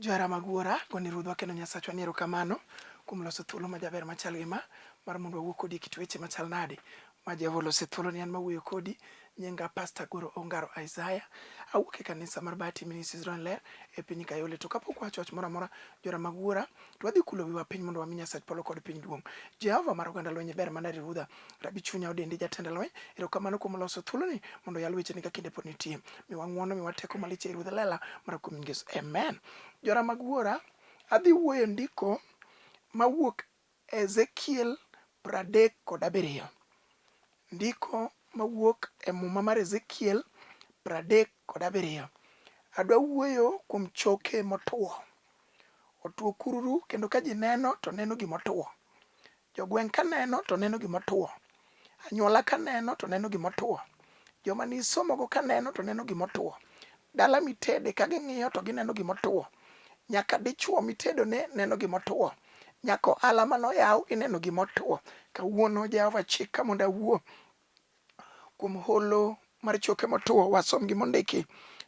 Johera magwora, goni Ruoth Nyasaye Nyasachwa ni erokamano kuom loso thuolo majaber machal gi ma mar mondo wawuo kodi kit weche machal nade ma Jehova olose thuolo ni an mawuoyo kodi. Nyinga Pastor Goro Ongaro Isaiah, awuok e kanisa mar Bati Ministries Ler e piny Kayole. To kapok wacho wach moro amora Johera magwora, to wadhi kulo wiwa piny mondo wami Nyasach polo kod piny duong'. Jehova mar oganda lweny ber manade Ruodha, rabi chunya odendi jatend lweny, erokamano kuom loso thuolo ni mondo yal weche ni ka kinde pod nitie. Miwa ng'wono, miwa teko malich e Ruodh lela mar kuom Yesu. Amen. Johera magwora, adhi wuoyo ndiko mawuok Ezekiel 37. Ndiko mawuok e muma mar Ezekiel 37. Adwa wuoyo kuom choke motwo. Otwo kururu, kendo ka ji neno to neno gimotwo. Jogweng' ka neno to neno gimotwo. Anyuola ka neno to neno gimotwo. Joma ni somogo ka neno to neno gimotwo. Dala mitede ka ging'iyo to gineno gimotwo. Nyaka dichuo mitedo ne neno gimotwo. Nyaka ohala manoyaw ineno gimotwo. Kawuono Jehova chika mondo awuo kuom holo mar choke motwo. Wasom gimondiki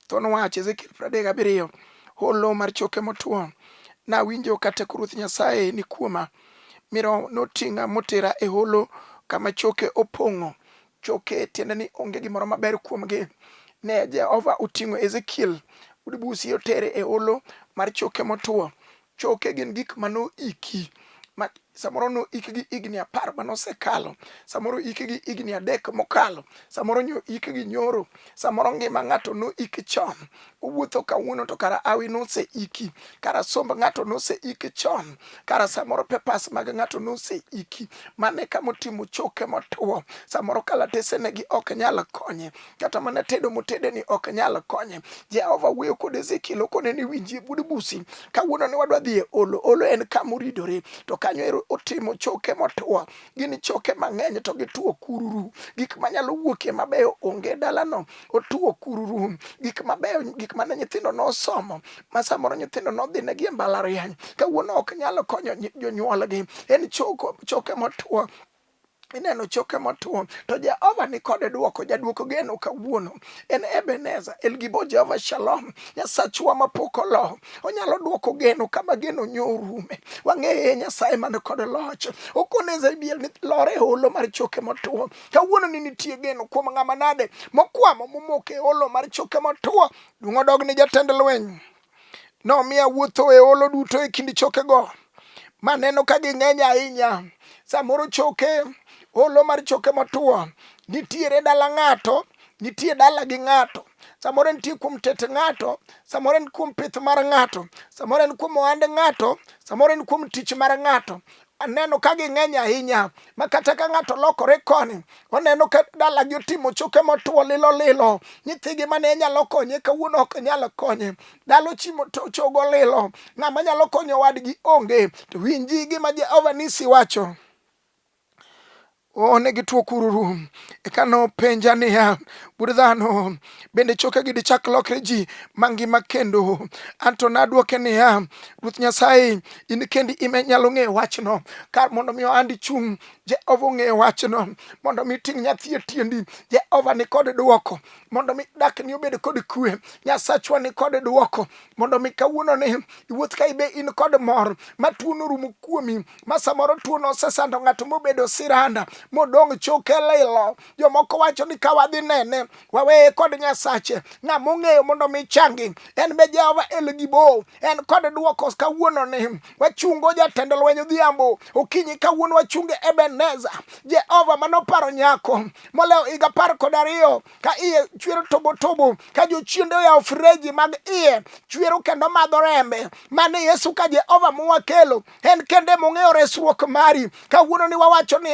thon wach Ezekiel 37. Holo mar choke motwo. Nawinjo ka teko Ruoth Nyasaye ni kuoma. Miro noting'a motera e holo kama choke opong'o. Choke tiende ni onge gimoro maber kuomgi. Ne Jehova oting'o Ezekiel udibusi otere e holo mar choke motwo. Choke gin gik mano iki. Samoro no ikgi igni 10 manosekalo. Samoro ikgi igni 3 mokalo. Samoro ikgi nyoro. Samoro ngima ng'ato no iki chon. Owuotho kawuono to kara awi nose iki. Kara somb ng'ato nose iki chon. Kara samoro pepas mag ng'ato nose iki. Mane kamotimo choke motwo. Samoro kalatese negi ok nyal konye. Kata mana tedo motede ni ok nyal konye. Jehova wuoyo kod Ezekiel kone ni winji budibusi. Kawuono ne wadwa dhi e holo. Holo en kamoridore. To kanyo otimo choke motwo. Gini choke mang'eny to gitwo kururu. Gik manyalo wuokie mabeyo onge dalano. Otwo kururu. Gik mabeyo, gik mane nyithindo nosomo. Ma samoro nyithindo nodhi negi e mbalariany. Kawuono ok nyalo konyo jonyuolgi. En choke motwo. Ineno choke motwo. To Jehova ni kode duoko. Jaduoko geno kawuono. En Ebenezer. Elgibo Jehova Shalom. Nyasachwa mapok olo. Onyalo duoko geno kama geno nyorume. Wang'eye Nyasaye man kod loch. Okone Ezekiel ni lore holo mar choke motwo. Kawuono ni nitie geno kuom ng'ama nade mokwamo momoke holo mar choke motwo. Dungo dog ni jatend lweny. No miya wuotho e holo duto e kind choke go. Maneno ka ging'eny ahinya. Samoro choke holo mar choke motwo nitiere dala ng'ato, nitie dala gi ng'ato. Samoro nitie kuom tete ng'ato, samoro en kuom pith mar ng'ato, samoro en kuom ohand ng'ato, samoro en kuom tich mar ng'ato. Aneno ka ging'eny ahinya ma kata ka ng'ato lokore koni oneno ka dala gi otimo choke motwo lilo. Nyithigi mane nyalo konye kawuono ok nyalo konye. Dalo chimo to chogo lilo. Ng'ama nyalo konyo wadgi onge. To winji gima Jehova Nisi wacho. Ne gitwo kururu. Eka nopenja niya, wuod dhano, bende choke gi dichak lokre ji mangima kendo? Anto nadwoke niya, Ruoth Nyasaye, in kendi ime nyalo ng'eyo wachno. Kar mondo mi andi chung', Jehova ong'eyo wachno. Mondo mi ting' nyathi e tiendi, Jehova ni kod duoko. Mondo mi dak ni obed kod kwe, Nyasachwa ni kod duoko. Mondo mi kawuono ni iwuoth ka ibe in kod mor. Ma tuo norumo kuomi. Ma samoro tuo nosesando ng'ato mobedo siranda. Modong' choke lilo. Jomoko wacho ni ka wadhi nene, waweye kod Nyasache. Ng'ama ong'eyo mondo mi changi. En be Jehova Elgibo. En kod duoko kawuono ni. Wachungo jatend lweny odhiambo. Okinyi kawuono wachunge Ebenezer. Jehova manoparo nyako. Moleo higa 12 ka iye chwero tobo. Ka jochiende oyawo freji mag iye. Chwero kendo madho rembe. Mane Yesu ka Jehova mwakelo. En kende mong'eyo resruok mari. Kawuono ni wawacho ni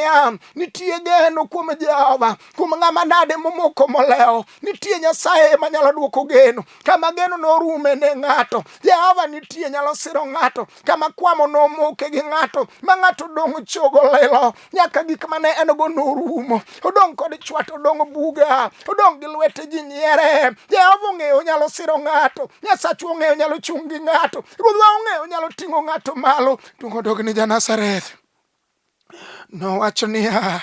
nitie geno kuom Jehova. Kuom ng'ama nade momoko moleo. Nitie Nyasaye manyalo duoko geno. Kama geno norume ne ng'ato. Jehova nitie nyalo siro ng'ato. Kama kwamo nomoke gi ng'ato. Ma ng'ato dong' chogo lelo. Nyaka gik mane en go norumo. Odong' kod chwat, odong' buga. Odong' gi lwete ji nyiere. Jehova ong'eyo nyalo siro ng'ato. Nyasachwa ong'eyo nyalo chung' gi ng'ato. Ruodhwa ong'eyo nyalo ting'o ng'ato malo. Dungo dog ni ja Nazareth. Nowacho niya,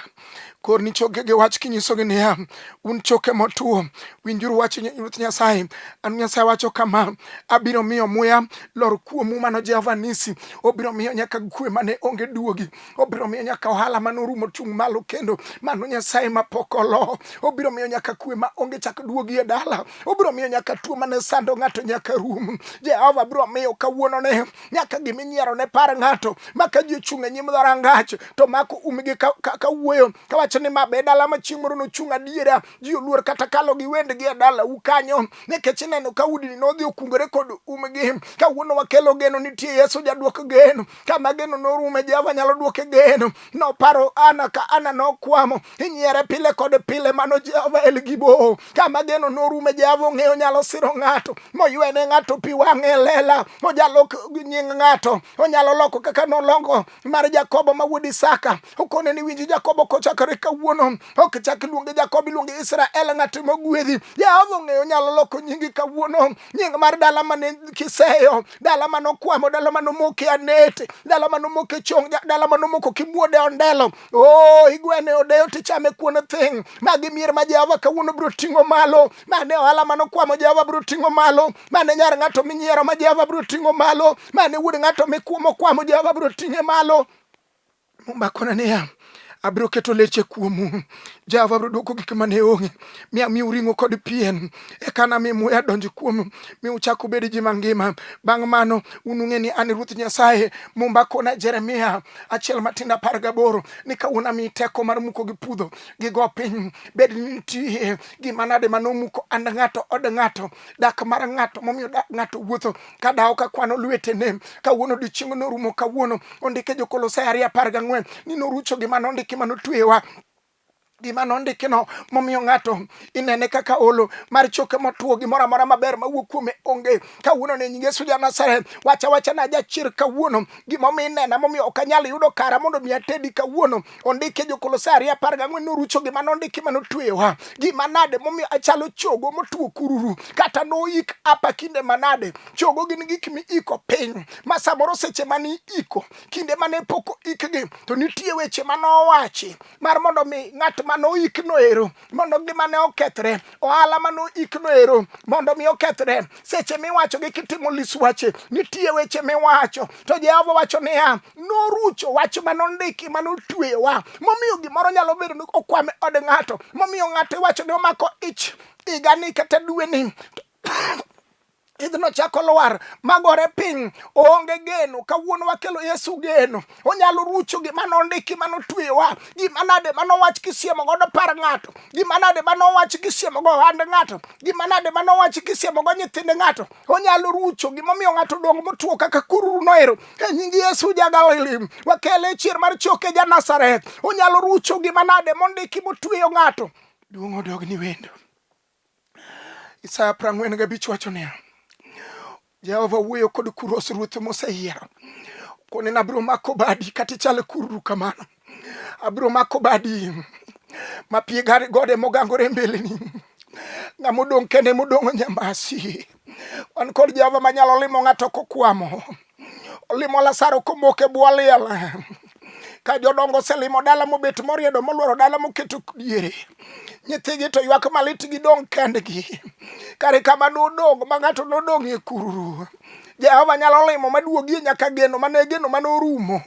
kor ni choke ge wach kinyiso gi niya, un choke motuo, winjuru wach Ruoth Nyasaye. An Nyasaye wacho kama, abiro miyo muya lor kuomu mano Jehova Nisi, obiro miyo nyaka kwe mane onge duogi, obiro miyo nyaka ohala manorumo chung' malo kendo mano Nyasaye mapok olo, obiro miyo nyaka kwe ma onge chak duogi e dala, obiro miyo nyaka tuo mane sando ng'ato nyaka rum. Jehova biro miyo kawuono ne nyaka giminyiero ne par ng'ato maka ji ochung' e nyim dhorangach to mako umgi ka wuoyo kawacho ni ma be dala ma chieng' moro nochung' adiera, ji oluor kata kalo gi wendgi e dala ukanyo nikech ineno ka udni nodhi okungore kod umgi. Kawuono wakelo geno nitie Yesu jaduok geno, kama geno norume Jehova nyalo duoke geno. Noparo Ana ka Ana nokwamo, inyiere pile kod pile mano Jehova Elgibo, kama geno norume Jehova ong'eyo nyalo siro ng'ato moywene ng'ato pi wang'e lela, ojalo nying ng'ato, onyalo loko kaka nolongo mar Jakobo ma wuod Isaka. Okone ni winji Jakobo kochakore kawuono ok chak luonge Jakobo, iluonge Israel, ng'at mogwedhi. Jehova ong'eyo nyalo loko nyingi kawuono, nying mar dala mane kiseyo, dala manokwamo, dala manomoke anete, dala manomoke chong, dala manomoko kimuode ondelo. Igwene odeyo tichame kuon thing. Magi mier ma Jehova kawuono biro ting'o malo, mane ohala manokwamo Jehova biro ting'o malo, mane nyar ng'ato minyiero ma Jehova biro ting'o malo, mane wuod ng'ato mikuomo kwamo Jehova biro ting'e malo. Mumbakona niya, abiro keto leche kuomu, Jehova biro duoko gik mane onge, miya miu ring'o kod pien, eka na mi muya donji kuomu, mi uchako bedo ji mangima. Bang' mano unung'e ni an Ruoth Nyasaye. Mumbakona Jeremia 1:18 ni kawuono amiyi teko mar muko gi pudho gi go piny. Bed ni nitie gima nade manomuko and ng'ato od ng'ato, dak mar ng'ato momiyo ng'ato wuotho kadawo ka kwano lwetene. Kawuono odiechieng' norumo, kawuono ondike Jo-Kolosai 2:14 ni norucho gima nondiki manotwewa. Gima nondikino momiyo ng'ato inene kaka holo mar choke motuo, gimoro amora maber mawuok kuome onge. Kawuono ne nying Yesu ja-Nazareth, wacha na jachir kawuono, gimomiyo inena momiyo ok anyal yudo kara mondo mi atedi kawuono. Ondike Jo-Kolosai 2:14 norucho gima nondiki manotwewa. Gima nade momiyo achalo chogo motuo kururu, kata noik apa kinde manade. Chogo gin gik miiko piny, ma samoro seche mani iko kinde mane poko ikgi to nitie weche manowachi mar mondo mi ng'at mano ikno ero mondo gima ne okethre, ohala mano ikno ero mondo mi okethre. Seche miwacho gi kitimo liswache, nitie weche miwacho to Jehova wacho niya, norucho wach manondiki manotwewa, momiyo gimoro nyalo bedo ni okwame od ng'ato, momiyo ng'ato iwacho ni omako ich igani kata dweni idhno chako lwar magore piny, onge geno. Kawuono wakelo Yesu geno, onyalo rucho gima nondiki manotwewa. Gima nade manowach kisiemo godo par ng'ato, gima nade manowach kisiemo go hand ng'ato, gima nade manowach kisiemo go nyithind ng'ato, onyalo rucho. Gimomiyo ng'ato dong motuo kaka kururu noero, e nying Yesu ja-Galili wakele chier mar choke ja-Nazareth, onyalo rucho gima nade mondiki motweyo ng'ato. Duong' odog ni wendo. Isaya 45 wacho niya, Jehova wuoyo kod kuros ruoth moseyiero, kone na abiro mako badi kata ichalo kururu kamano. Abiro mako badi ma pie gode mogangore mbeleni, ng'ama odong' kende modong'o nyambasi. Wan kod Jehova manyalo limo ng'ato kokwamo, olimo Lazaro komoke bwo liel. Ka jodongo oselimo dala mobet moriedo moluoro dala moketo diere, nyithigi to ywak malit gidong' kendgi. Kare kama nodong' ma ng'ato nodong' e kururu, Jehova nyalo limo maduogie nyaka geno mane geno manorumo.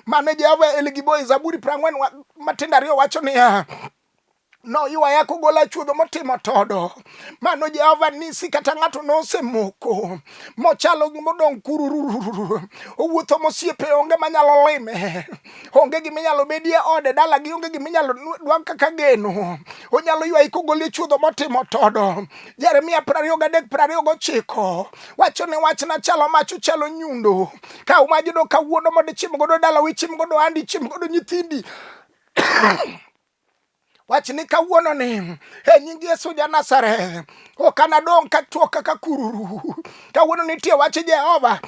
Mane Jehova Elgibo Zaburi 40:2 wacho niya, no ywaya kogola chuodho motimo todo. Mano Jehova Nisi kata ng'ato nosemoko mochalo gimodong' kururu, owuotho mosiepe onge manyalo lime, onge giminyalo bedie ode, dala gi onge giminyalo dwang' kaka geno. Onyalo ywayi kogolie chuodho motimo todo. Jeremia 23:29 wacho ni wachna chalo mach chalo nyundo, ka umajudo kawuono mondo ichiem godo dala, wichiem godo andi, ichiem godo nyithindi. Wach ni kawuono ni e nying Yesu ja-Nazareth, ok anadong' katuo kaka kururu. Kawuono nitie wach Jehova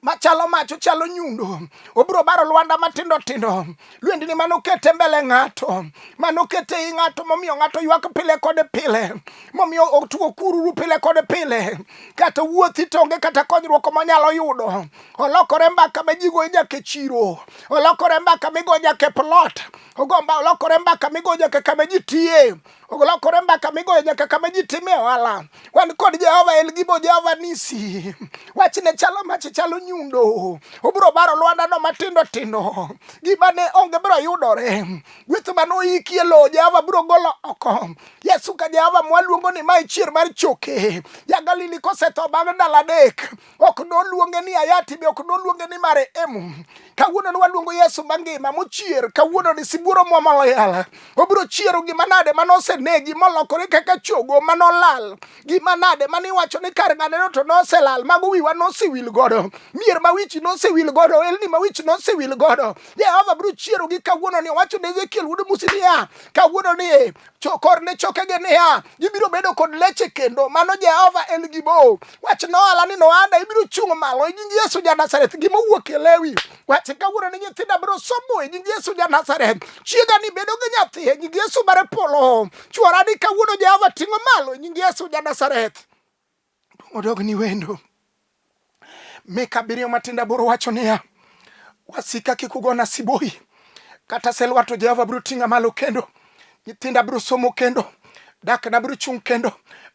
machalo macho chalo nyundo, obiro baro lwanda matindo tindo, lwendni manokete mbele ng'ato, manokete i ng'ato, momiyo ng'ato ywak pile kod pile, momiyo otuo kururu pile kod pile, kata wuothi tonge kata konyruok manyalo yudo, olokore mbaka majigo nyake chiro, olokore mbaka migo nyake plot, olokore mbaka migo nyaka kama ji tiye, olokore mbaka migo nyaka kama ji time ohala. Wan kod Jehova El Gibo, Jehova Nisi, wachne chalo machi chalo nyundo, obiro baro lwanda no matindo tindo, gima ne onge biro yudore, gweth manoiki e lo Jehova biro golo oko. Yesu ka Jehova mwaluongo ni mae chier mar choke, ja Galili kosetho bang' ndalo adek, ok noluonge ni Ayati, be ok noluonge ni mare emu. Kawuono waluongo Yesu mangima mochier, kawuono ni sibuoro mwamoloyala, obiro chiero gima nade manosenegi molokore kaka chogo manolal, gima nade maniwacho ni kar ng'aneno to noselal, mago wiwa nosewil godo, mier mawichi nosewil godo, elni mawichi nosewil godo. Jehova biro chiero gi kawuono ni, wacho ne Ezekiel wuod Musi niya, kawuono ni chokorne chokege niya, gibiro bedo kod leche kendo. Mano Jehova El Gibo, wach nohala ni noanda ibiro chung' malo e nying Yesu ja Nazareth, gima owuok e Lewi, wach kawuono ni nyithinda biro somo e nying Yesu ja Nazareth, chiega ni bedo gi nyathi e nying Yesu mare polo, chuora ni kawuono Jehova ting'o malo e nying Yesu ja Nazareth. Odogni wendo Mika 7 matinda boro wacho niya, wasika kik ugona siboi, kata selwato Jehova biro ting'a malo kendo, nyithinda biro somo kendo, dak na biro chung' kendo,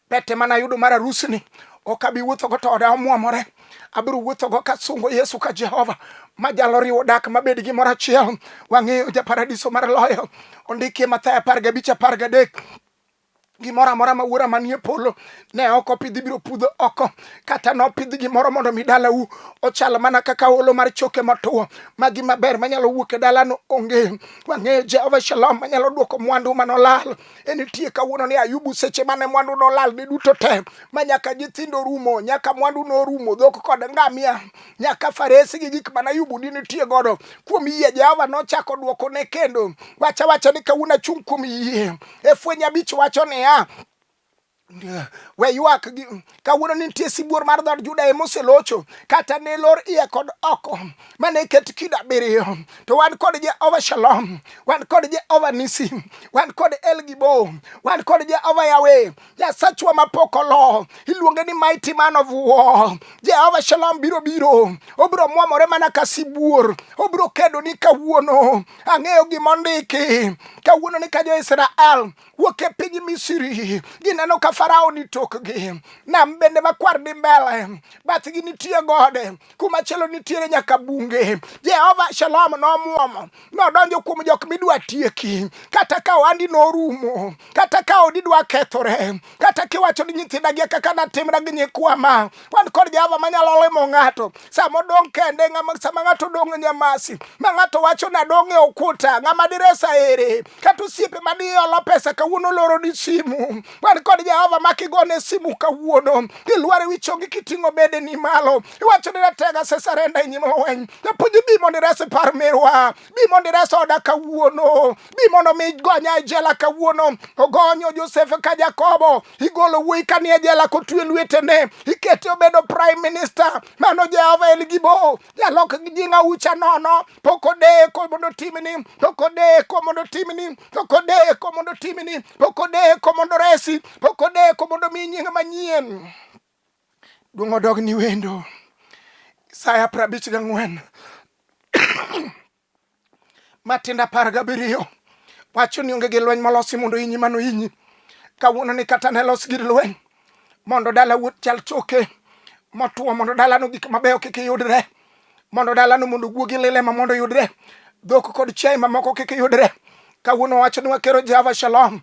pete mana yudo mar arusni ok abi wuotho go to oda omwomore, abiro wuotho go kasungo Yesu ka Jehova majalo riwo dak mabed gimoro achiel. Wang'eyo ja paradiso mar loyo, ondiki Mathayo 15:13, gimoro amora ma wuora manie polo ne ok opidhi biro pudho oko, kata nopidh gimoro mondo mi dalau ochal mana kaka holo mar choke motwo, ma gima ber manyalo wuok e dalano onge. Wang'eyo Jehova Shalom manyalo duoko mwandu manolal. Enitie kawuono ni Ayubu seche mane mwandu nolal ni duto te, ma nyaka nyithindo rumo, nyaka mwandu norumo, dhok kod ngamia, nyaka faresi gi gik mana Ayubu nitie godo. Kuom yie Jehova nochako duoko ne kendo. Wacha ni kawuono achung' kuom yie. E fweny 5 wacho ni we ywak kawuono ni nitie sibuor mar dhod Juda emoselocho, kata ne lor iye kod oko mane ket kida 7. To wan kod Jehova Shalom, wan kod Jehova Nisi, wan kod El Gibo, wan kod Jehova Yahweh, Nyasachwa mapok olo, iluonge ni Mighty Man of War. Jehova Shalom biro, obiro mwamore mana ka sibuor, obiro kedo ni kawuono. Ang'eyo gimondiki kawuono ni ka Jo-Israel wuok e piny Misri, gineno ka Farao ni tokgi, nam bende makwar di mbele, bathgi nitie gode, kumachielo nitiere nyaka bunge. Jehova Shalom nomwomo, nodonjo kuom jok midwa tieki, kata ka wandi norumo, kata ka odi dwa kethore, kata kiwacho ni nyithinda gi kaka natimra gi nyikwama. Wan kod Jehova manyalo limo ng'ato sama odong' kende, sama ng'ato dong' e nyamasi, ma ng'ato wacho na dong' e okuta, ng'ama diresa ere, kata osiepe madiolo pesa kawuono loro ni simu. Wan kod Jehova makigone simu kawuono, ilware wichongi kiting'o bede ni malo, iwacho ni ratega sesarenda e nyim lweny. Japuonj bi mondo iresi par mirwa, bi mondo iresi oda kawuono, bi mondo mi gonya e jela kawuono. Ogonyo Joseph ka Jakobo, igolo wuoyi ka ni e jela kotwe lwetene, ikete obedo prime minister. Mano Jehova El Gibo, jalok jinga ucha nono, pokodeko mondo timni, pokodeko mondo timni, pokodeko mondo timni, pokodeko mondo resi, pokodeko mondo mi nying manyien. Duong' odogni wendo Isaya 54 matinda 17 wacho ni onge gi lweny molosi mondo inyi mano inyi. Kawuono ni kata ne los gir lweny mondo dala wuot chal choke motwo, mondo dalano gik mabeyo kik yudre, mondo dalano mondo guogi lile ma mondo yudre, dhok kod chiaye mamoko kik yudre. Kawuono wacho ni wakero Jehova Shalom,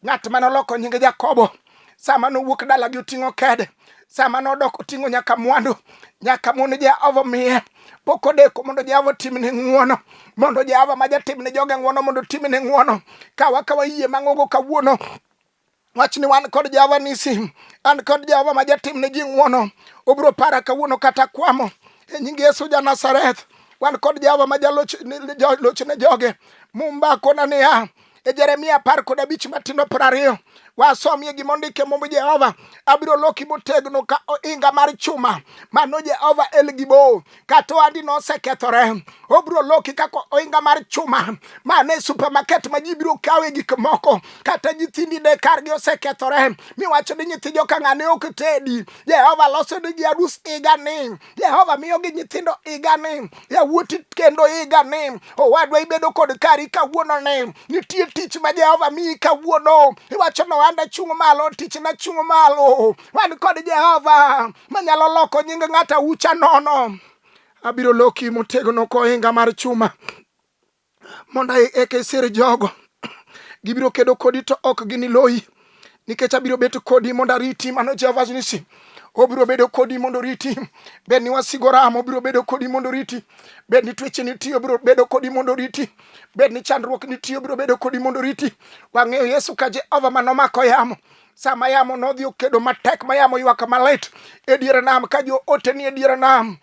ng'at manoloko nyinge Jakobo, sama nowuok dala gi oting'o kede, sama nodok oting'o nyaka mwandu, nyaka mon Jehova miye. Pokodeko mondo Jehova timne ng'uono, mondo Jehova ma jatimne joge ng'uono mondo timne ng'uono. Kawa yie mang'ogo kawuono, wach ni wan kod Jehova Nisi, an kod Jehova ma jatimne ji ng'uono, obiro para kawuono kata kwamo e nying Yesu ja Nazareth. Wan kod Jehova ma jalochne joge, mumbako na niya e Jeremia 15 matindo 20, wasomie gimondike mombo Jehova abiro loki motegno ka oinga mar chuma mano Jehova Elgibo kata andi nosekethore obiro loki kako oinga mar chuma mane supermarket ma ji biro kawe gik moko kata nyithindi de kargi osekethore miwacho ni nyithi joka ng'ane ok tedi Jehova loso nigi arus igani Jehova miyo gi nyithindo igani yawuoti kendo igani owadwa ibedo kod kari kawuono ni nitie tich ma Jehova miyi kawuono iwacho no anda chung' malo tich na chung' malo wan kod Jehova manyalo loko nying ng'ata ucha nono abiro loki motegno koinga mar chuma mondo eke sir jogo gibiro kedo kodi to ok giniloyi nikech abiro bet kodi mondo ariti mano Jehova Nisi obiro bedo kodi mondo riti bed ni wasigo ramo obiro bedo kodi mondo riti bed ni tuoche nitie obiro bedo kodi mondo riti bed ni chandruok nitie obiro bedo kodi mondo riti wang'eyo Yesu ka Jehova manomako yamo sama yamo nodhi okedo matek ma yamo ywak malit e dier nam ka jo ote ni e dier nam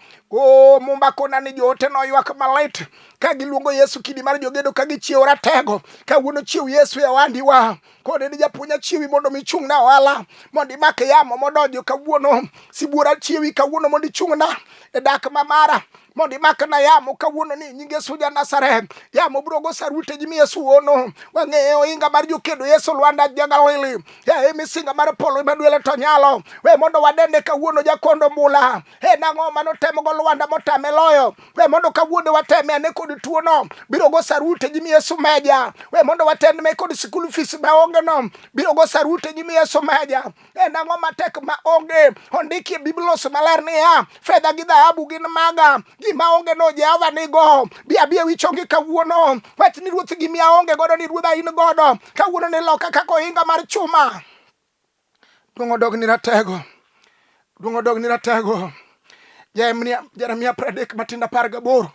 mumbako na ni jo ote no ywak malit ka giluongo Yesu kidi mar jogedo ka gichiewo ratego kawuono chiew Yesu e wandiwa kode ni japuonja chiewi mondo michung' na wala mondo imak yamo modonjo kawuono sibuora chiewi kawuono mondo ichung'na e dak mamara mondo imak na yamo kawuono ni nyinge Yesu ja Nazareth yamo biro go sarute ji mi Yesu ono wang'eyo inga mar jokedo Yesu Lwanda Jagalili ya misinga mar polo madwele to nyalo we mondo wadende kawuono jakondo mula nang'o mano temo go Lwanda motame loyo we mondo kawuono wateme ane kod tuo no biro go sarute ji mi Yesu meja we mondo watende me kod school fees maonge no biro go sarute ji mi Yesu meja nang'o matek maonge ondiki Biblos maler niya fedha gi dhahabu gin maga gima onge no Jehova nigo bia wichongi kawuono wach ni ruoth gima onge godo ni ruodha in godo kawuono ni loka kako inga mar chuma dongo dog ni ratego Jeremia 3:18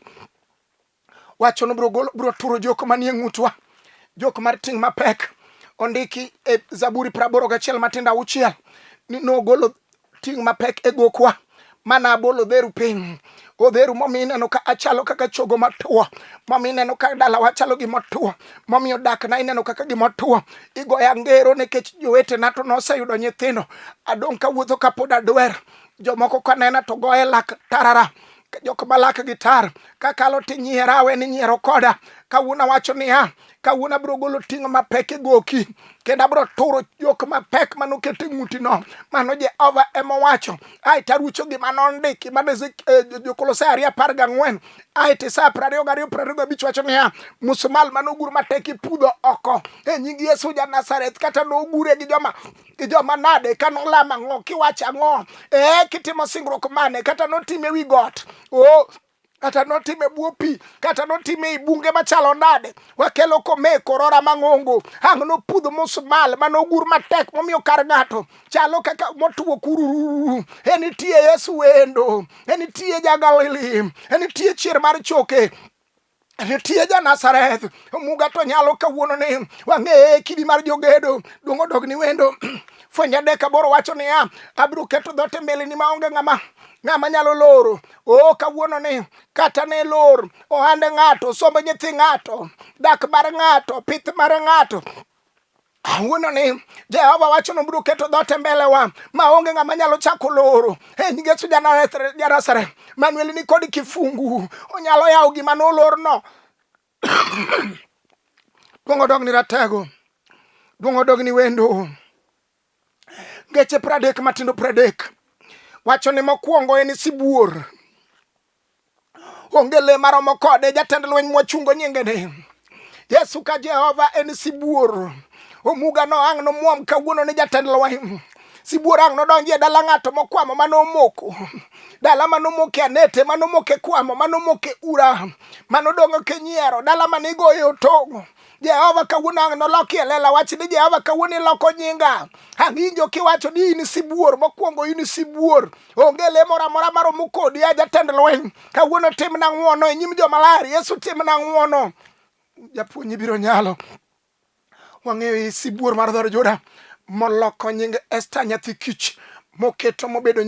wacho no biro turo jok manie ng'utwa jok mar ting mapek ondiki e Zaburi 81:6 ni nogolo ting mapek e gokwa mana bolo dheru piny odheru momineno ka achalo kaka chogo matuo momineno ka dala wachalo gimatuo momiyo dak na ineno kaka gimatuo igoya ngero nikech jowete na to noseyudo nyithindo adong ka wuotho kapod adwer jomoko kanena to goye lak tarara jok malak gitar kakalo tinyiera we ni nyiero koda kawuna wacho niya kawuna biro golo ting mapek e goki kendo abiro turo jok mapek manokete ng'uti no mano Jehova emowacho ai tarucho gima nondiki mano Kolosai 2:14 ai Isaya 22:25 wacho niya musmal manogur matek ipudho oko e nying Yesu ja Nazareth kata nogure gi joma nade kanolama ng'o kiwacho ang'o kitimo singruok mane kata notime wi got kata notime buo pi kata notime i bunge machalo nade wakelo kome korora mang'ongo ang' nopudho musmal manogur matek momiyo kar ng'ato chalo kaka motuo kururu enitie Yesu wendo enitie Jagalili enitie chier mar choke enitie ja Nazareth muga to nyalo kawuono ni wang'e kidi mar jogedo dongo dog ni wendo Fwenya 3:8 wacho niya abiro keto dhote mbele ni maonge ng'ama nyalo loro kawuono ni kata ne lor ohande ng'ato sombo nyithi ng'ato dak mar ng'ato pith mar ng'ato kawuono ni Jehova wacho no biro keto dhote mbele wa maonge ng'ama nyalo chako loro nying Yesu ja Nazareth Manuel ni kod kifungu onyalo yawo gima nolor no dongo dog ni ratego dongo dog ni wendo Geche 30 matindo 30 wacho ni mokwongo en sibuor onge le maromo kode jatend lweny mwachungo nyingene Yesu ka Jehova en sibuor omuga no ang' no muom kawuono ni jatend lweny sibuor ang' no donje dala ng'ato mokwamo manomoko dala manomoke anete manomoke kwamo manomoke ura manodongo ke nyiero dala manigoye otongo Jehova kawuono ang' noloki e lela wach ni Jehova kawuono loko nyinga ang'injo kiwacho ni in sibuor mokwongo in sibuor onge le moro amora maromo kodi ya jatend lweny kawuono timna ng'wono e nyim jomaler Yesu timna ng'wono japuonj biro nyalo wang'eyo sibuor mar dhor Juda moloko nying Esta nyathi kich moketo mobedo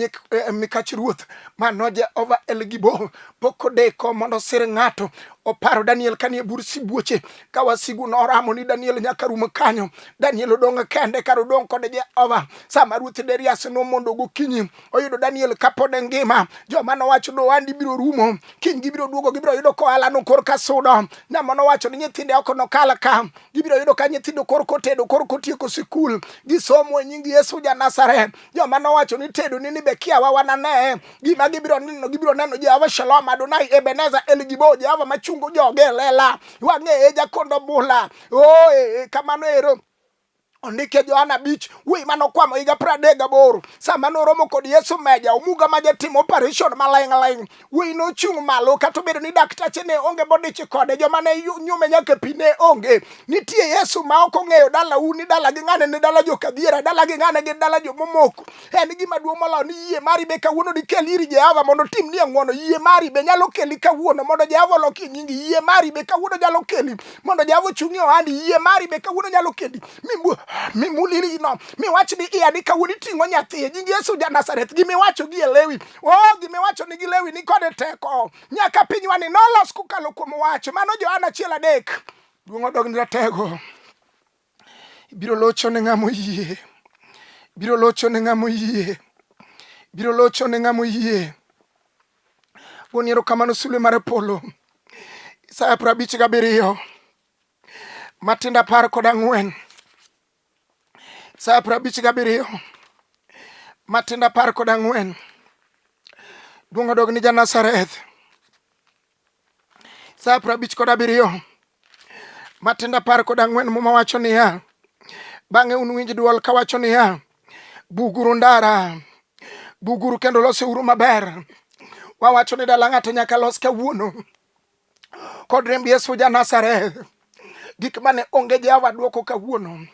mikach ruoth mano Jehova Elgibo pok odeko mondo sir ng'ato oparo Daniel kanie bur sibuoche ka wasigu noramo ni Daniel nyaka rum kanyo. Daniel odong kende kar odong kod Jehova. Sama ruoth Darius no mondo gokinyi oyudo Daniel kapod ngima, joma nowacho do andi biro rumo kiny gibiro duogo gibiro yudo koala no kor ka sudo. Nyama nowacho ni nyithinde ok nokala ka gibiro yudo ka nyithindo kor kotedo kor kotieko sikul gisomo e nying Yesu ja Nazareth. Joma nowacho ni tedo ni be kiawa wanane gima gibiro neno Jehova Shalom Adonai Ebenezer Elgibo Jehova machungo joge lela wang'e jakondo bula kamano ero ondike Johana Beach wi manokwamo higa 38 sama noromo kod Yesu Meja omuga ma jatimo operation maling wi nochung' malo kata obedo ni daktache ne onge bodich kode joma ne nyume nyaka pi ne onge. Nitie Yesu ma ok ong'eyo dala uni dala gi ng'ane ni dala jokadhiera dala gi ng'ane gi dala jomomoko. En gima duong' moloyo ni yie mari be kawuono dikel iri Jehova mondo timni ng'wono. Yie mari be nyalo keli kawuono mondo Jehova loki nyingi. Yie mari be kawuono nyalo keli mondo Jehova ochung'i ohandi. Yie mari be kawuono nyalo keli mimuliri no miwach ni iya ni kawuono ting'o nyathi nying Yesu ja Nazareth. Gimiwacho gi Lewi gimiwacho ni gi Lewi ni kode teko nyaka pinywani nolos kokalo kuom wach mano Johana 1:3. Duong' odog ni ratego biro locho ne ng'amo yie, biro locho ne ng'amo yie, biro locho ne ng'amo yie. Woniero kamano sulwe mar polo Isaya 57 Matindo 14. Isaya 57 Matindo 14. Duong' odog ni ja Nazareth. Isaya 57 Matindo 14 muma wacho niya, bang'e unwinj duol kawacho niya, buguru ndara, buguru kendo loseuru maber. Wawacho ni dala ng'ato nyaka los kawuono kod remb Yesu ja Nazareth. Gik mane onge Jehova duoko kawuono.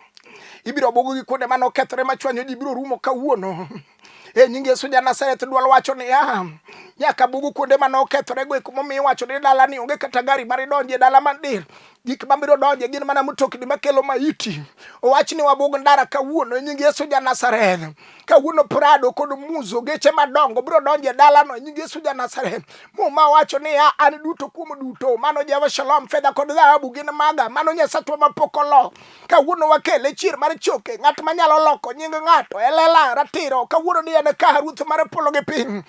Ibiro bogo gi kuonde mane okethore machwanyo ji biro rumo kawuono. E nying Yesu ja Nazareth duol wacho niya, nyaka bugu kuonde mane okethore go momiyo wacho ni dala ni onge kata gari mar donje dala mandir. Gik mabiro donje gin mana mtokni makelo maiti. Owach ni wabug ndara kawuono e nying Yesu ja Nazareth. Kawuono Prado kod Muzo geche madongo biro donje dala no e nying Yesu ja Nazareth. Muma wacho ni an duto kuom duto mano Jehova Shalom fedha kod dhahabu gin maga mano Nyasachwa mapokolo. Kawuono wakele chir mar choke ng'at manyalo loko nying ng'ato elela ratiro kawuono ni en ka Ruoth mar polo gi piny.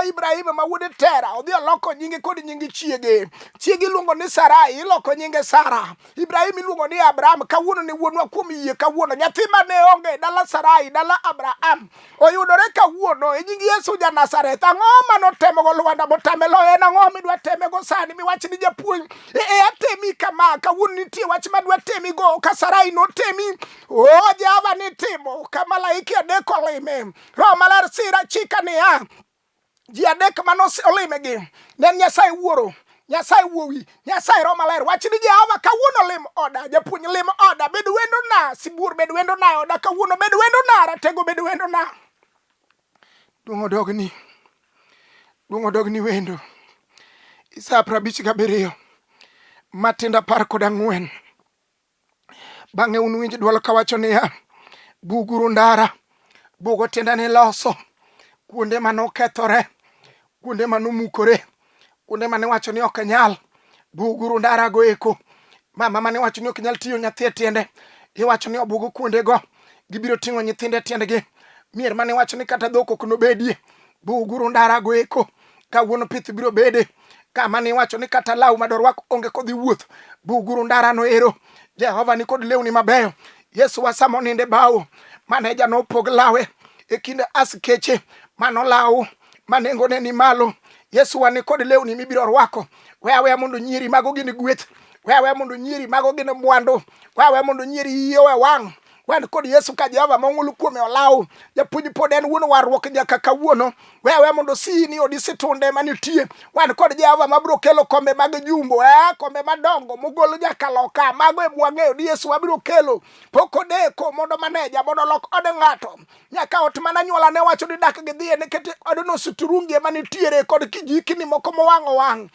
Ibrahim ma wuod Tera odhi oloko nyinge kod nyinge chiege. Chiege iluongo ni Sarai iloko nyinge Sara. Ibrahim iluongo ni Abraham kawuono ni wuonwa kuom yie kawuono. Nyathi mane onge dala Sarai dala Abraham oyudore kawuono e nying Yesu ja Nazareth. Ang'o manotemo go Lwanda motamelo en ang'o midwa teme go sani miwach ni japuonj atemi kama kawuono nitie wach madwa temi go ka Sarai notemi. Jehova ni timo ka malaika adek olime. Roho Maler sira chika niya, ji adek manos olimegi ne Nyasaye Wuoro, Nyasaye Wuowi, Nyasaye Roho Maler. Wach ni Jehova kawuono lim oda, japuonj lim oda, bed wendo na, Sibuor bed wendo na, oda kawuono bed wendo na, Ratego bed wendo na. Duong' odog ni wendo. Isaya 57 Matindo 14. Bang'e unwinj duol kawacho niya, buguru ndara, bugo tiende ni loso kuonde manokethore, kuonde manomukore, kuonde mane wacho ni ok nyal. Buguru ndara go eko. Mama mane wacho ni ok nyal tiyo nyathi e tiende, iwacho ni obugo kuonde go gibiro ting'o nyithinde tiendgi. Mier mane wacho ni kata dhok ok nobedie, buguru ndara go eko. Kawuono pith biro bede. Kama ni wacho ni kata law madorwako onge kodhi wuoth, buguru ndara no ero. Jehova ni kod lewni mabeyo. Yesu wasamo ninde bawo maneja no pog lawe e kinde askeche mano law manengone ni malo. Yesu wani kod lewni mibiro rwako. Wewe mondo nyiri mago gin gweth, wewe mondo nyiri mago gin mwandu, wewe mondo nyiri yiyo e wang'. Wan kod Yesu ka Jehova mong'ulu kuome olaw. Japuonj pod en wuon warruok nyaka kawuono. Wewe mondo sini odisitunde manitie. Wan kod Jehova mabiro kelo kombe mag jumbo, kombe madongo mogolo nyaka loka. Mago e mwang'eyo ni Yesu wabiro kelo. Poko deko mondo maneja mondo lok ode ng'ato. Nyaka ot mananyuola ne wacho ni dak gidhiye nikech odono suturungi manitiere kod kijikni moko mowang'o wang'.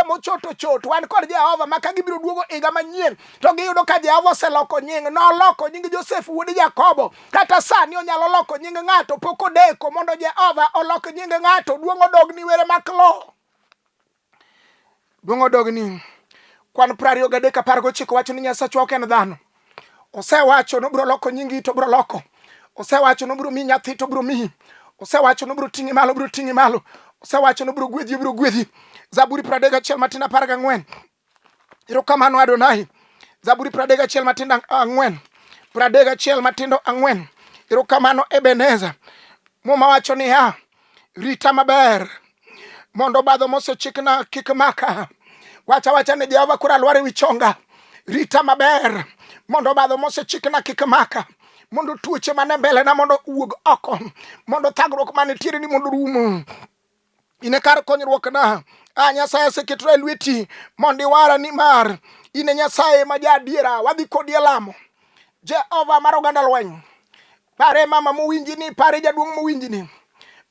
Mochoto chot. Wan kod Jehova maka gibiro duogo higa manyien. To giyudo ka Jehova oseloko nying. Noloko nying Joseph Joseph wuod Jakobo, kata sani onyalo loko nying ng'ato pok odeko mondo Jehova olok nying ng'ato. Duong' odogni were maklo. Duong' odogni. Kwan 23:19 wacho ni Nyasachwa ok en dhano. Osewacho no bro loko nyingi to bro loko. Osewacho no bro mi nyathi to bro mi. Osewacho no bro ting'i malo bro ting'i malo. Osewacho no bro gwedhi bro gwedhi. Zaburi 31 matin 14. Erokamano Adonai. Zaburi 31 matin 4. 31 matindo 4. Erokamano Ebeneza. Muma wacho ni rita maber mondo badho mosechikna kik maka. Wacha ni Jehova kura lware wichonga. Rita maber mondo badho mosechikna kik maka. Mondo tuoche mane mbele na mondo uog oko. Mondo thagruok mane tiere ni mondo rumo. Ine kar konyruok na. Nyasaye oseketo e lweti mondo iwara ni mar. Ine Nyasaye ma jadiera. Wadhi kodi e lamo. Jehova mar oganda lweny. Pare mama mowinji ni, pare jaduong' mowinji ni.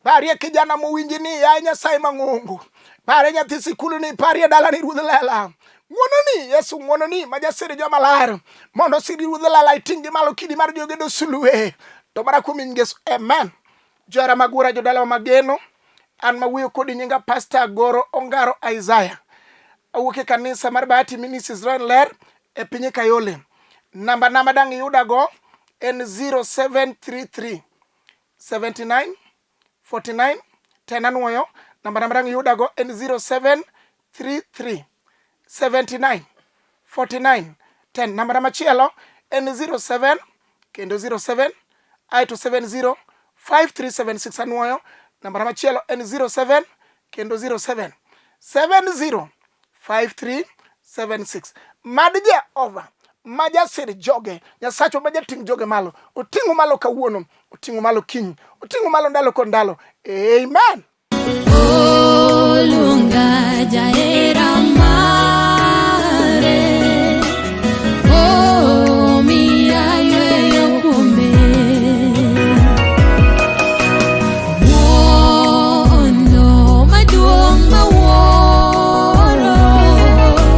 Pare kijana mowinji ni, ya Nyasaye mang'ongo. Pare nyathi sikulu ni, pare dala ni ruodh lela. Ng'wono ni, Yesu ng'wono ni, majasiri joma lar. Mondo siri ruodh lela iting'i malo kidi mar jogedo sulue. To bara kuom Yesu, amen. Jara magura jodala mageno. An mawuoyo kodi nyinga Pastor Goro Ongaro Isaiah. Awuok e kanisa mar Bahati Ministries Israel ler e piny Kayole. Namba dang' yuda go en 0733 79 49 10 anuoyo. Namba dang' yuda go en 0733 79 49 10. Namba machielo en 07 kendo 07 aito 70 5376 anuoyo. Namba machielo en 07 kendo 07 70 5376. Mad Jehova majasir joge, Nyasacho majating joge malo, oting'o malo kawuono, oting'o malo kiny, oting'o malo ndalo kod ndalo. Amen. Olunga jaera